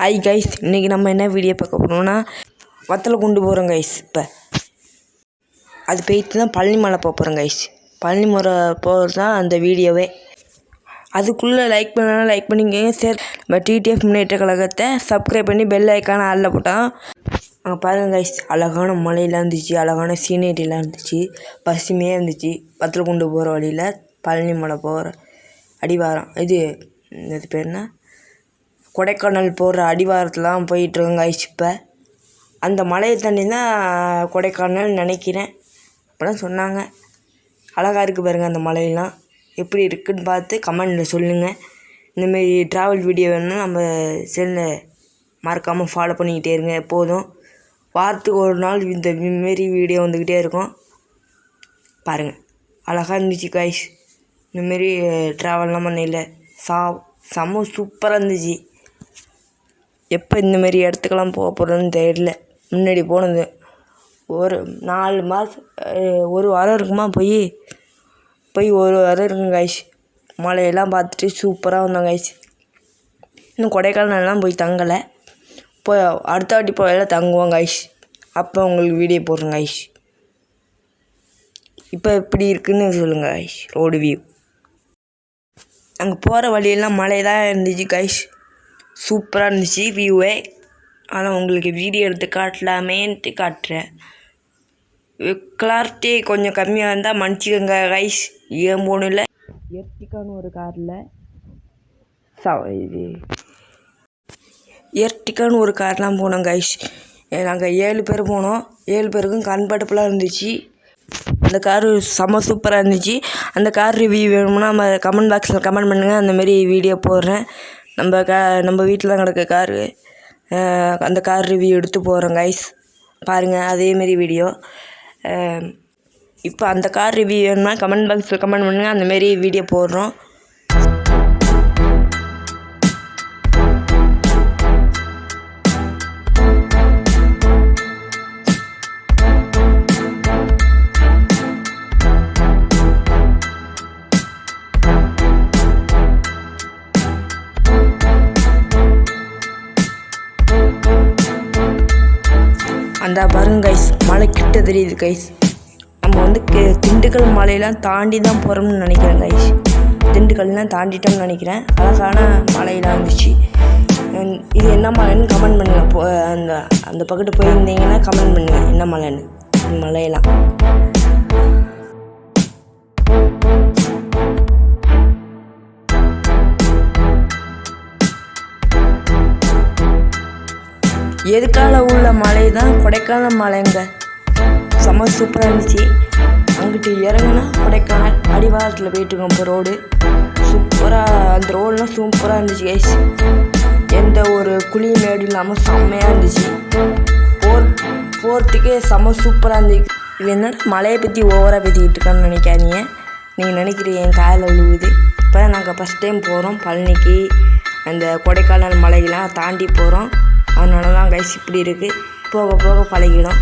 Hi guys, இன்றைக்கி நம்ம என்ன வீடியோ பார்க்க போகிறோம்னா வத்தலை கொண்டு போகிறோம் கைஸ். இப்போ அது போயிட்டு தான் பழனி மலை போகிறோம் கைஸ். பழனி மலை போகிறது தான் அந்த வீடியோவே. அதுக்குள்ளே லைக் பண்ணலாம், லைக் பண்ணிக்கோங்க. சரி, நம்ம டிடிஎஃப் முன்னேற்ற கழகத்தை சப்ஸ்கிரைப் பண்ணி பெல் ஐக்கான ஆளில் போட்டால் அங்கே பாருங்கள் கைஸ், அழகான மலையெல்லாம் இருந்துச்சு, அழகான சீனரிலாம் இருந்துச்சு, பசுமையாக இருந்துச்சு. வத்தலை கொண்டு போகிற வழியில் பழனி மலை போகிற அடிவாரம் இது பேர் என்ன, கொடைக்கானல் போகிற அடிவாரத்துலாம் போயிட்டுருக்கோங்க கைஸ். இப்போ அந்த மலையை தண்ணி தான் கொடைக்கானல் நினைக்கிறேன், அப்போலாம் சொன்னாங்க. அழகாக இருக்குது பாருங்கள் அந்த மலையெல்லாம். எப்படி இருக்குதுன்னு பார்த்து கமெண்டில் சொல்லுங்கள். இந்தமாரி ட்ராவல் வீடியோ வேணும்னா நம்ம சேனலை மறக்காமல் ஃபாலோ பண்ணிக்கிட்டே இருங்க. எப்போதும் வாரத்துக்கு ஒரு நாள் இந்த மாரி வீடியோ வந்துக்கிட்டே இருக்கும். பாருங்கள், அழகாக இருந்துச்சு கைஸ். இந்தமாரி ட்ராவல்லாம் பண்ணல, செம்ம சூப்பராக இருந்துச்சு. எப்போ இந்தமாரி இடத்துக்கெல்லாம் போக போகிறோன்னு தெரியல. முன்னாடி போனது ஒரு 4 மாதம், ஒரு வாரம் இருக்குமா, போய் ஒரு வாரம் இருக்குங்க கைஸ். மலையெல்லாம் பார்த்துட்டு சூப்பராக வந்தோம் கைஸ். இன்னும் கொடைக்கானல்லாம் போய் தங்கலை, அடுத்த வாட்டி போயெல்லாம் தங்குவோம் கைஸ். அப்போ உங்களுக்கு வீடியோ போடுறேன் கைஸ். இப்போ எப்படி இருக்குன்னு சொல்லுங்கள் கைஸ். ரோடு வியூ அங்கே போகிற வழியெல்லாம் மலை தான் இருந்துச்சு கைஸ். சூப்பராக இருந்துச்சு வியூவே. ஆனால் உங்களுக்கு வீடியோ எடுத்து காட்டலாமேன்ட்டு காட்டுறேன். கிளாரிட்டி கொஞ்சம் கம்மியாக இருந்தால் மன்னிச்சிக்கோங்க கைஸ். ஏன் போகணும்ல, எர்டிகான்னு ஒரு காரில் எர்டிகான்னு ஒரு கார்லாம் போனோம் கைஸ். நாங்கள் 7 பேர் போனோம். 7 பேருக்கும் கம்ஃபர்டபுளாக இருந்துச்சு. அந்த காரு செம்ம சூப்பராக இருந்துச்சு. அந்த கார் ரிவ்யூ வேணும்னா நம்ம கமெண்ட் பாக்ஸில் கமெண்ட் பண்ணுங்கள். அந்தமாரி வீடியோ போடுறேன். நம்ம வீட்டில் தான் கிடக்க காரு, அந்த கார் ரிவ்யூ எடுத்து போகிறோம் கைஸ். பாருங்கள் அதேமாரி வீடியோ. இப்போ அந்த கார் ரிவ்யூ வேணும்னா கமெண்ட் பாக்ஸில் கமெண்ட் பண்ணுங்கள். அந்தமாரி வீடியோ போடுறோம். அந்த பாருங்க கைஸ், மலை கிட்ட தெரியுது கைஸ். நம்ம திண்டுக்கல் மலையெல்லாம் தாண்டி தான் போகிறோம்னு நினைக்கிறேன் கைஸ். திண்டுக்கல்லாம் தாண்டிட்டோம்னு நினைக்கிறேன். அழகான மலையெல்லாம் இருந்துச்சு. இது என்ன மலைன்னு கமெண்ட் பண்ணுங்கள். அந்த பக்கத்து போயிருந்தீங்கன்னா கமெண்ட் பண்ணுங்கள் என்ன மலைன்னு. மலையெல்லாம் எதுக்கால உள்ள மலை தான் கொடைக்கானல் மலைங்க. செம்ம சூப்பராக இருந்துச்சு. அங்கிட்டு இறங்குனா கொடைக்கானல் அடிவாரத்தில் போயிட்டுருக்கோம். இப்போ ரோடு சூப்பராக, அந்த ரோடெலாம் சூப்பராக இருந்துச்சு கைஸ். எந்த ஒரு குழி மேடு இல்லாமல் செம்மையாக இருந்துச்சு. போகிறதுக்கே செம்ம சூப்பராக இருந்துச்சு. இது என்னடா மலையை பற்றி ஓவராக பேசிக்கிட்டு இருக்கான்னு நினைக்காதீங்க. நீங்கள் நினைக்கிறீங்க என் காயில் விழுவுது. இப்போ நாங்கள் ஃபஸ்ட் டைம் போகிறோம் பழனிக்கு. அந்த கொடைக்கானல் மலையெல்லாம் தாண்டி போகிறோம். அதனால தான் கைஸ் இப்படி இருக்குது. போக போக பழகிடும்.